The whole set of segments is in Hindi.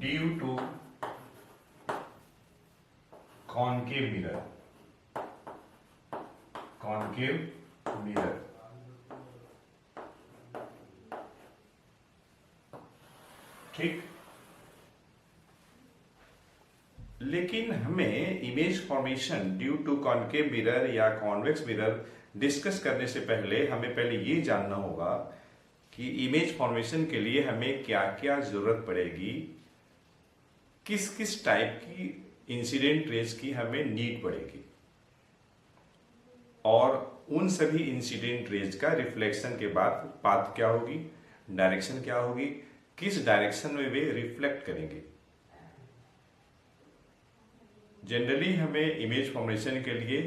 Due to concave mirror. ठीक, लेकिन हमें image formation due to concave mirror या कॉन्वेक्स मिरर डिस्कस करने से पहले हमें पहले ये जानना होगा कि इमेज फॉर्मेशन के लिए हमें क्या क्या जरूरत पड़ेगी, किस किस टाइप की इंसिडेंट रेज की हमें नीड पड़ेगी, और उन सभी इंसिडेंट रेज का रिफ्लेक्शन के बाद पाथ क्या होगी, डायरेक्शन क्या होगी, किस डायरेक्शन में वे रिफ्लेक्ट करेंगे। जनरली हमें इमेज फॉर्मेशन के लिए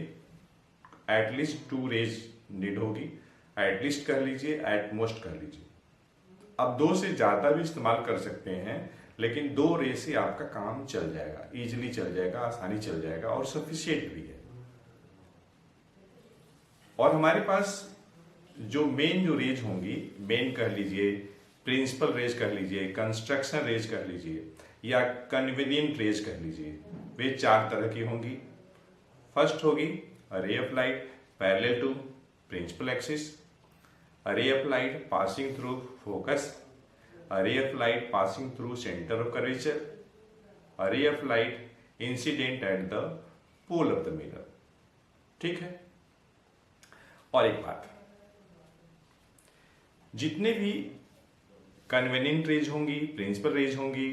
एटलीस्ट 2 रेज नीड होगी, एटलीस्ट कर लीजिए, एट मोस्ट कर लीजिए। अब 2 से ज्यादा भी इस्तेमाल कर सकते हैं, लेकिन 2 रेज से आपका काम चल जाएगा, इजीली चल जाएगा, आसानी चल जाएगा और सफिशिएंट भी है। और हमारे पास जो रेज होंगी, मेन कह लीजिए, प्रिंसिपल रेज कह लीजिए, कंस्ट्रक्शन रेज कह लीजिए या कन्वीनियंट रेज कह लीजिए, वे 4 तरह की होंगी। फर्स्ट होगी ray of light parallel to principal axis, ray of light passing through focus, ray of light passing through centre of curvature, ray of light incident at the pole of the mirror. ठीक है। और एक बात, जितने भी कन्वीनियंट रेज होंगी, प्रिंसिपल रेज होंगी,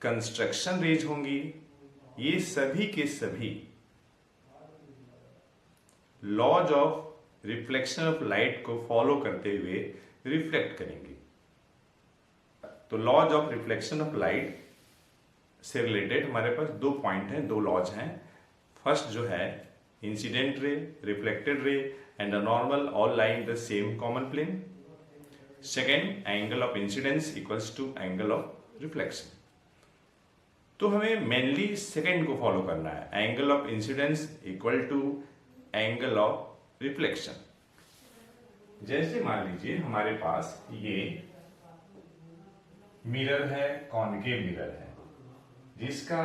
कंस्ट्रक्शन रेज होंगी, ये सभी के सभी laws of reflection of light को फॉलो करते हुए रिफ्लेक्ट करेंगी। तो laws of reflection of light से रिलेटेड हमारे पास 2 पॉइंट हैं, 2 लॉज हैं। फर्स्ट जो है incident ray, reflected ray and the normal all lie in the same common plane. Second, angle of incidence equals to angle of reflection. तो हमें मेनली सेकेंड को फॉलो करना है, angle of incidence equal to angle of reflection. जैसे मान लीजिए हमारे पास ये मिरर है, कॉनकेव मिरर है, जिसका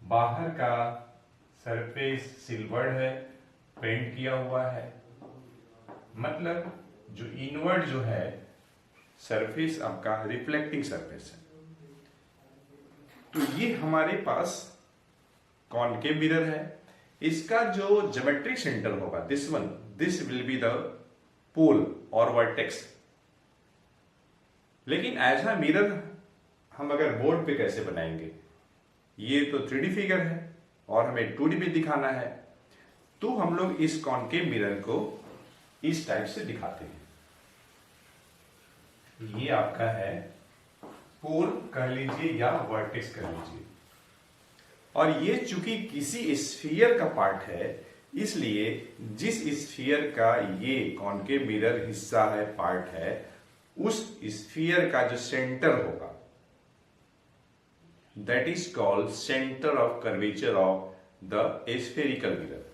बाहर का सरफेस सिल्वर्ड है, पेंट किया हुआ है। मतलब जो इनवर्ड जो है सरफेस आपका रिफ्लेक्टिंग सरफेस है। तो ये हमारे पास कॉनकेव मिरर है। इसका जो ज्योमेट्रिक सेंटर होगा, दिस विल बी द पोल और वर्टेक्स। लेकिन ऐसा मिरर हम अगर बोर्ड पे कैसे बनाएंगे, ये तो 3D फिगर है और हमें 2D में दिखाना है। तो हम लोग इस कॉनकेव मिरर को इस टाइप से दिखाते हैं। ये आपका है पोल कह लीजिए या वर्टेक्स कह लीजिए, और ये चूंकि किसी स्फीयर का पार्ट है, इसलिए जिस स्फीयर का ये कॉनकेव मिरर हिस्सा है, पार्ट है, उस स्फीयर का जो सेंटर होगा that is called centre of curvature of the spherical mirror.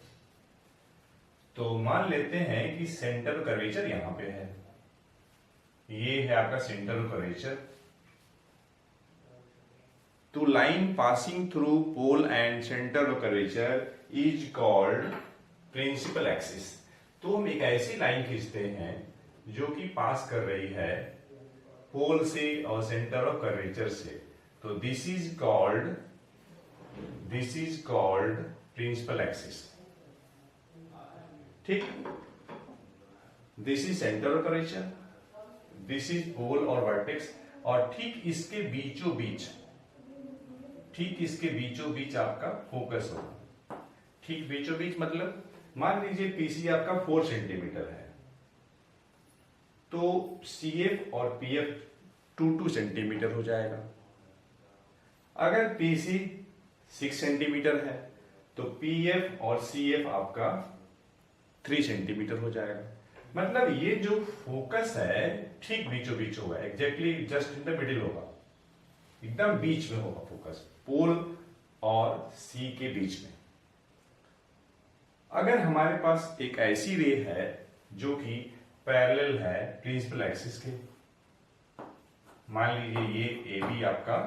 तो मान लेते हैं कि सेंटर ऑफ कर्वेचर यहां पे है, ये है आपका सेंटर ऑफ कर्वेचर। तो line passing through pole and centre of curvature is called principal axis. तो हम एक ऐसी लाइन खींचते हैं जो कि पास कर रही है पोल से और सेंटर ऑफ कर्वेचर से। तो this is called principal axis. ठीक, this is centre of curvature, this is pole और वर्टेक्स, और ठीक इसके बीचों बीच आपका फोकस होगा। ठीक बीचों बीच मतलब मान लीजिए पीसी आपका 4 सेंटीमीटर है, तो सीएफ और पीएफ 2 सेंटीमीटर हो जाएगा। अगर पीसी 6 सेंटीमीटर है तो पीएफ और सीएफ आपका 3 सेंटीमीटर हो जाएगा। मतलब ये जो फोकस है ठीक बीचों बीच होगा, exactly just in the middle होगा, एकदम बीच में होगा फोकस, पोल और सी के बीच में। अगर हमारे पास एक ऐसी रे है जो कि पैरेलल है प्रिंसिपल एक्सिस के, मान लीजिए ये ए बी आपका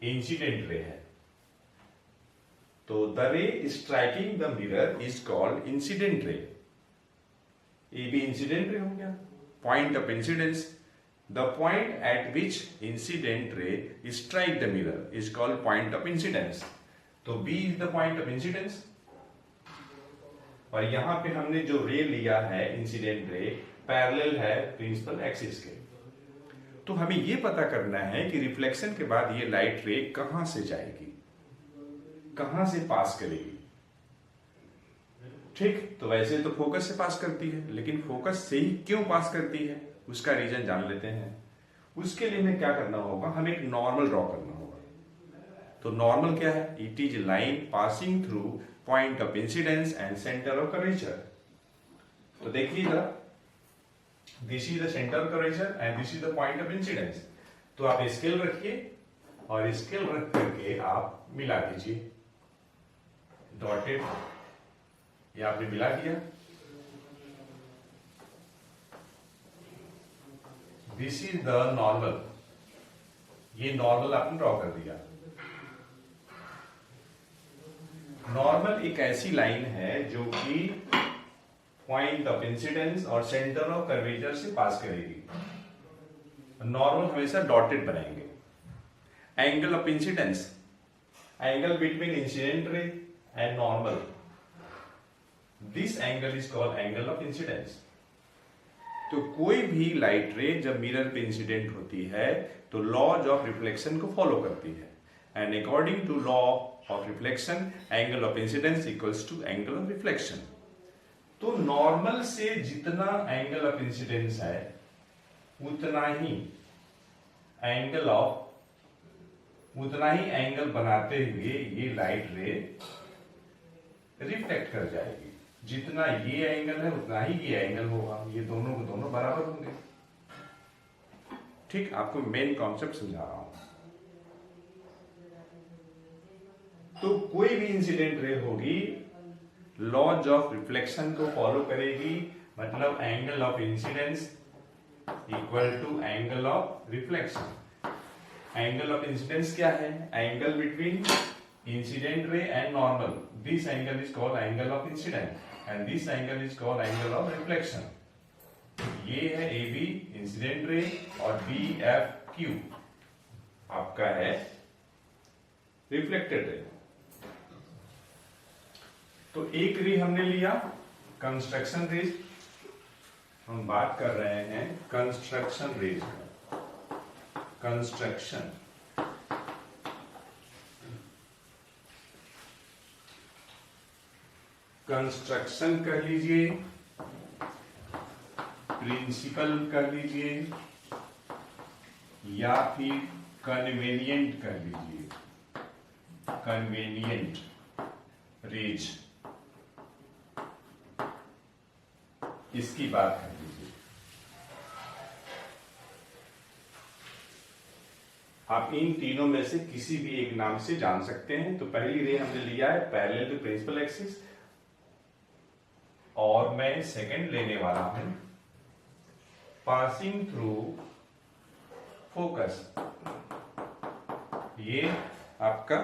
इंसिडेंट रे है। तो the ray striking the mirror is called incident ray. ये भी इंसिडेंट रे हो गया। Point of incidence, the point at which incident ray strike the mirror is called point of incidence. तो B is the point of incidence. और यहां पे हमने जो रे लिया है इंसिडेंट रे, पैरेलल है प्रिंसिपल एक्सिस के। तो हमें ये पता करना है कि रिफ्लेक्शन के बाद ये लाइट रे कहां से जाएगी, कहां से पास करेगी। ठीक, तो वैसे तो फोकस से पास करती है, लेकिन फोकस से ही क्यों पास करती है उसका रीजन जान लेते हैं। उसके लिए हमें क्या करना होगा, हमें एक नॉर्मल ड्रॉ करना होगा। तो नॉर्मल क्या है, it is line passing through point of incidence and centre of curvature. तो देखिएगा, this is the centre of curvature and this is the point of incidence. तो आप स्केल रखिए और स्केल रख करके आप मिला दीजिए। डॉटेड, ये आपने मिला दिया। दिस इज द नॉर्मल, ये नॉर्मल आपने ड्रॉ कर दिया। नॉर्मल एक ऐसी लाइन है जो कि पॉइंट ऑफ इंसिडेंस और सेंटर ऑफ कर्वेचर से पास करेगी। नॉर्मल हमेशा डॉटेड बनाएंगे। Angle of incidence, angle between incident ray and normal, this angle is called angle of incidence. तो कोई भी लाइट रे जब मिरर पे इंसिडेंट होती है तो लॉज ऑफ रिफ्लेक्शन को फॉलो करती है, and according to law of reflection angle of incidence equals to angle of reflection. तो नॉर्मल से जितना एंगल ऑफ इंसिडेंस है उतना ही एंगल बनाते हुए ये लाइट रे रिफ्लेक्ट कर जाएगी। जितना ये एंगल है उतना ही ये एंगल होगा, ये दोनों को दोनों बराबर होंगे। ठीक, आपको मेन कॉन्सेप्ट समझा रहा हूं। तो कोई भी इंसिडेंट रे होगी लॉज ऑफ रिफ्लेक्शन को फॉलो करेगी, मतलब angle of incidence equal to angle of reflection. Angle of incidence क्या है, angle between incident ray and normal. This angle is called angle of incident and this angle is called angle of reflection. ये है ए बी इंसिडेंट रे और बी एफ क्यू आपका है रिफ्लेक्टेड रे। तो एक रे हमने लिया कंस्ट्रक्शन रेज, हम बात कर रहे हैं कंस्ट्रक्शन रेज। कंस्ट्रक्शन कर लीजिए, प्रिंसिपल कर लीजिए या फिर कन्वेनियंट कर लीजिए। कन्वेनियंट रेज, इसकी बात कर लीजिए। आप इन तीनों में से किसी भी एक नाम से जान सकते हैं। तो पहली रे हमने लिया है पैरेलल टू प्रिंसिपल एक्सिस, और मैं सेकंड लेने वाला हूं पासिंग थ्रू फोकस। ये आपका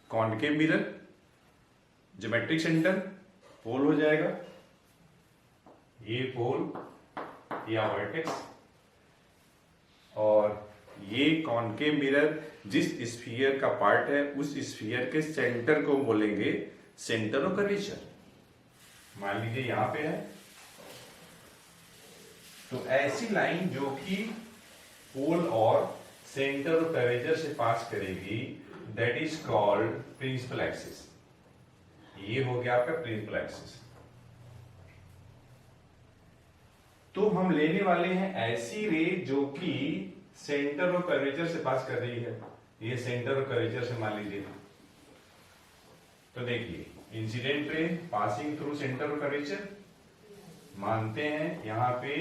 कॉनकेव मिरर, ज्योमेट्रिक सेंटर पोल हो जाएगा, ये पोल या वर्टेक्स, और ये कॉनकेव मिरर जिस स्फीयर का पार्ट है उस स्फीयर के सेंटर को बोलेंगे सेंटर ऑफ कर्वेचर। मान लीजिए यहां पे है, तो ऐसी लाइन जो कि पोल और सेंटर ऑफ कर्वेचर से पास करेगी that is called principal axis. ये हो गया आपका प्रिंसिपल एक्सिस। तो हम लेने वाले हैं ऐसी रे जो कि सेंटर ऑफ कर्वेचर से पास कर रही है। ये सेंटर ऑफ कर्वेचर से मान लीजिए, तो देखिए incident ray passing through centre of curvature, मानते हैं यहां पे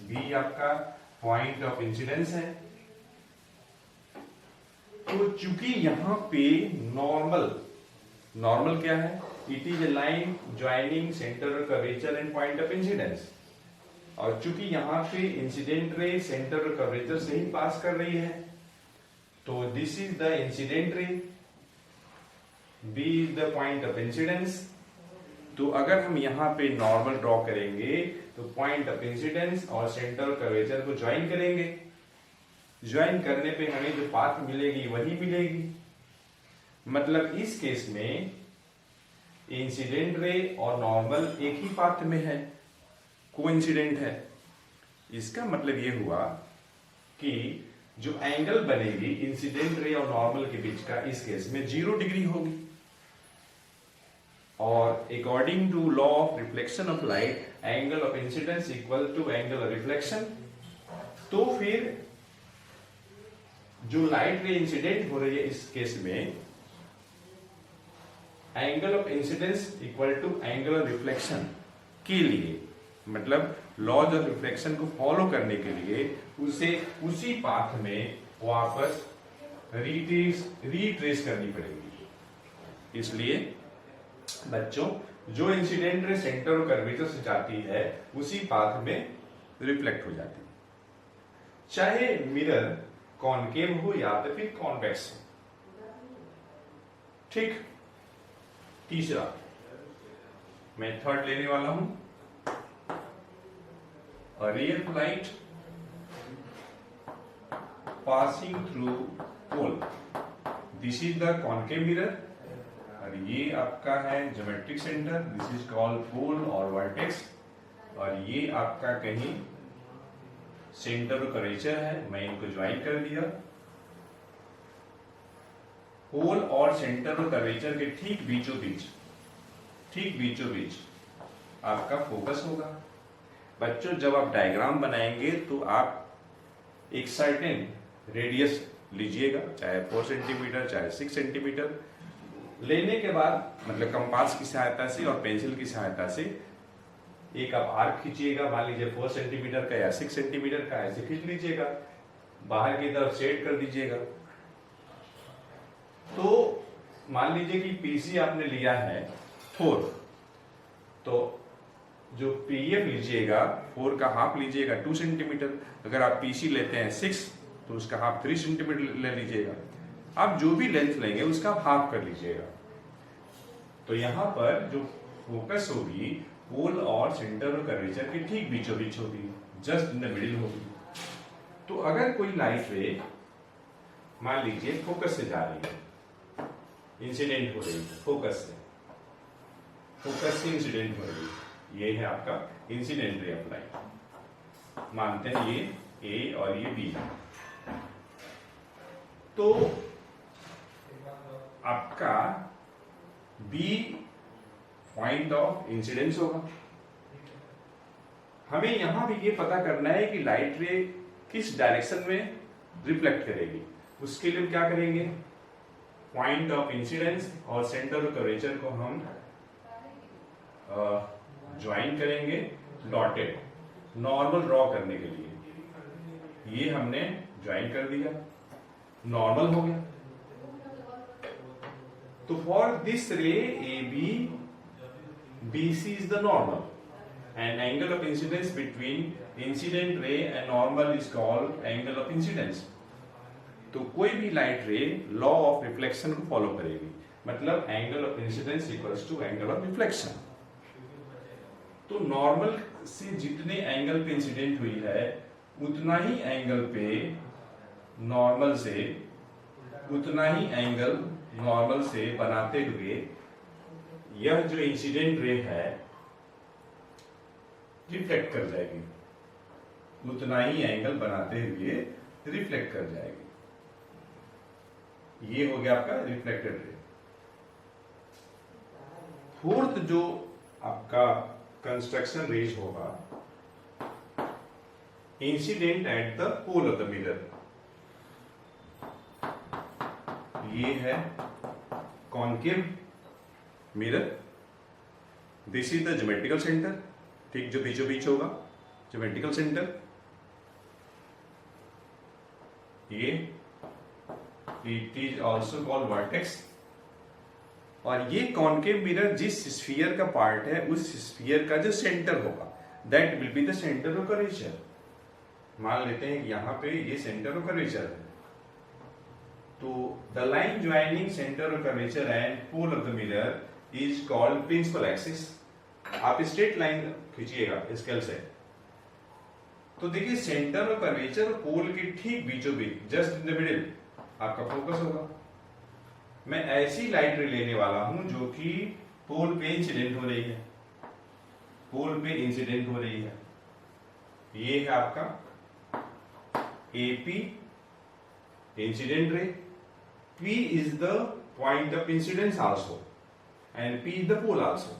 बी आपका पॉइंट ऑफ इंसिडेंस है। तो चूंकि यहां पे नॉर्मल क्या है, it is a line joining centre of curvature and point of incidence, और चूंकि यहां पे incident ray centre of curvature से ही पास कर रही है, तो this is the incident ray, B is the point of incidence. तो अगर हम यहाँ पे नॉर्मल ड्रॉ करेंगे तो पॉइंट ऑफ इंसिडेंस और सेंटर ऑफ कर्वेचर को ज्वाइन करेंगे। ज्वाइन करने पे हमें जो पाथ मिलेगी वही मिलेगी। मतलब इस केस में इंसिडेंट रे और नॉर्मल एक ही पाथ में है, कोइंसिडेंट है। इसका मतलब ये हुआ कि जो एंगल बनेगी इंसिडेंट रे और नॉर्मल के बीच का इस केस में 0 डिग्री होगी। और according to law of reflection of light, angle of incidence equal to angle of reflection. तो फिर जो लाइट रे इंसिडेंट हो रही है इस केस में, angle of incidence equal to angle of reflection के लिए, मतलब लॉज ऑफ रिफ्लेक्शन को फॉलो करने के लिए उसे उसी पाथ में वापस रीट्रेस करनी पड़ेगी। इसलिए बच्चों जो इंसिडेंट रे सेंटर और कर्वेचर से जाती है उसी पाथ में रिफ्लेक्ट हो जाती है, चाहे मिरर कॉनकेव हो या तो फिर कॉन्वेक्स हो। ठीक। तीसरा मेथड लेने वाला हूं, a ray of light passing through pole, this is the concave mirror, और ये आपका है geometric centre, this is called pole और वर्टेक्स, और ये आपका कहीं सेंटर ऑफ कर्वेचर है। मैं इनको ज्वाइन कर दिया। पोल और सेंटर ऑफ कर्वेचर के ठीक बीचों बीच आपका फोकस होगा। बच्चों जब आप डायग्राम बनाएंगे तो आप एक सर्टेन रेडियस लीजिएगा, चाहे 4 सेंटीमीटर चाहे 6 सेंटीमीटर। लेने के बाद मतलब कंपास की सहायता से और पेंसिल की सहायता से एक आप आर्क खींचिएगा, मान लीजिए 4 सेंटीमीटर का या 6 सेंटीमीटर का, ऐसे खींच लीजिएगा, बाहर की तरफ सेट कर दीजिएगा। तो मान लीजिए कि पीसी आपने लिया है 4, तो जो पीएफ लीजिएगा 4 का हाफ लीजिएगा 2 सेंटीमीटर। अगर आप पीसी लेते हैं 6 तो उसका हाफ 3 सेंटीमीटर ले लीजिएगा। आप जो भी लेंथ लेंगे उसका हाफ कर लीजिएगा। तो यहां पर जो फोकस होगी पोल और सेंटर और कर्वेचर के ठीक बीचों बीच होगी, जस्ट इन द मिडिल होगी। तो अगर कोई लाइट रे मान लीजिए फोकस से जा रही है, इंसिडेंट हो रही है फोकस से इंसिडेंट हो रही है, ये है आपका इंसिडेंट रे ऑफ लाइट। मानते हैं ये ए और ये बी है। तो आपका बी पॉइंट ऑफ इंसिडेंस होगा। हमें यहां भी ये पता करना है कि लाइट रे किस डायरेक्शन में रिफ्लेक्ट करेगी। उसके लिए क्या करेंगे, पॉइंट ऑफ इंसिडेंस और सेंटर ऑफ कर्वेचर को हम ज्वाइन करेंगे डॉटेड, नॉर्मल ड्रॉ करने के लिए। ये हमने ज्वाइन कर दिया, नॉर्मल हो गया। तो for this ray A B, BC is the normal, and angle of incidence between incident ray and normal is called angle of incidence. तो कोई भी light ray law of reflection को फॉलो करेगी, मतलब angle of incidence equals to angle of reflection. तो नॉर्मल से जितने एंगल पे इंसिडेंट हुई है उतना ही एंगल पे नॉर्मल से, उतना ही एंगल नॉर्मल से बनाते हुए यह जो इंसिडेंट रे है रिफ्लेक्ट कर जाएगी, उतना ही एंगल बनाते हुए रिफ्लेक्ट कर जाएगी। ये हो गया आपका रिफ्लेक्टेड रे। फोर्थ जो आपका कंस्ट्रक्शन रेज होगा, incident at the pole of the mirror. ये है concave mirror, this is the geometrical centre, ठीक जो बीचों बीच होगा ज्योमेट्रिकल सेंटर। ये it is also called vertex. और ये कॉनकेव मिरर जिस स्फीयर का पार्ट है उस स्फीयर का जो सेंटर होगा that will be the centre of curvature. मान लेते हैं कि यहां पे ये सेंटर ऑफ कर्वेचर है, तो the line joining centre of curvature and pole of the mirror is called principal axis. आप स्ट्रेट लाइन खींचिएगा स्केल से, तो देखिए सेंटर ऑफ कर्वेचर और पोल के ठीक बीचों बीच, जस्ट इन द मिडिल आपका फोकस होगा। मैं ऐसी लाइट रे लेने वाला हूं जो कि पोल पे इंसिडेंट हो रही है, पोल पे इंसिडेंट हो रही है। ये है आपका AP incident ray, P is the point of incidence also and P is the pole also।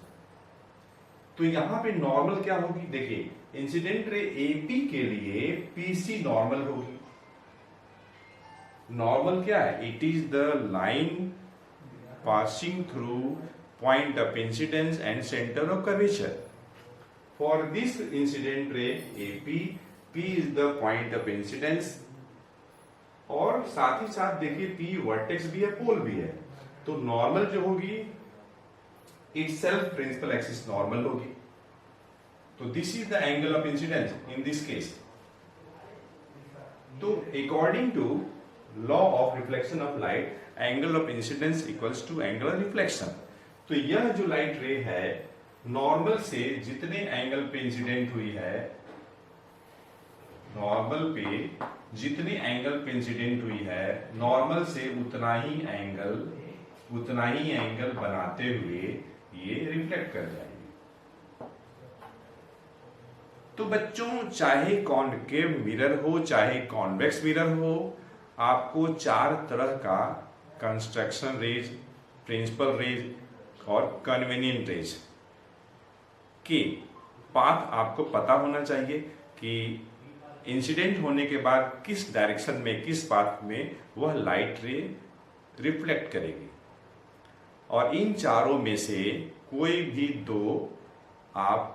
तो यहां पे नॉर्मल क्या होगी, देखिए इंसिडेंट रे AP के लिए PC नॉर्मल होगी। नॉर्मल क्या है, it is the line passing through point of incidence and centre of curvature. For this incident ray AP, P is the point of incidence, और साथ ही साथ देखिए P वर्टेक्स भी है, पोल भी है। तो नॉर्मल जो होगी इटसेल्फ प्रिंसिपल एक्सिस नॉर्मल होगी। तो this is the angle of incidence in this case. तो according to law of reflection of light, angle of incidence equals to angle of reflection. तो यह जो लाइट रे है नॉर्मल से जितने एंगल पे इंसिडेंट हुई है, नॉर्मल पे जितने एंगल पे इंसिडेंट हुई है, नॉर्मल से उतना ही एंगल बनाते हुए ये रिफ्लेक्ट कर जाएगी। तो बच्चों चाहे कॉनकेव मिरर हो चाहे कॉन्वेक्स मिरर हो, आपको चार तरह का कंस्ट्रक्शन रेज, प्रिंसिपल रेज और कन्वीनियंट रेज के पाथ आपको पता होना चाहिए कि इंसिडेंट होने के बाद किस डायरेक्शन में, किस पाथ में वह लाइट रे रिफ्लेक्ट करेगी। और इन चारों में से कोई भी दो आप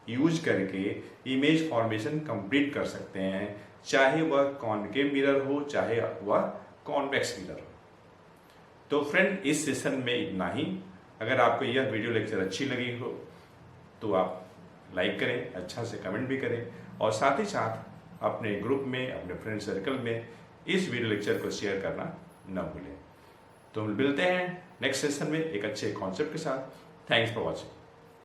यूज करके इमेज फॉर्मेशन कंप्लीट कर सकते हैं, चाहे वह कॉनकेव मिरर हो चाहे वह कॉन्वेक्स मिरर हो। तो फ्रेंड इस सेशन में इतना ही। अगर आपको यह वीडियो लेक्चर अच्छी लगी हो तो आप लाइक करें, अच्छा से कमेंट भी करें, और साथ ही साथ अपने ग्रुप में, अपने फ्रेंड सर्कल में इस वीडियो लेक्चर को शेयर करना न भूलें। तो हम मिलते हैं नेक्स्ट सेशन में एक अच्छे कॉन्सेप्ट के साथ। Thanks for watching.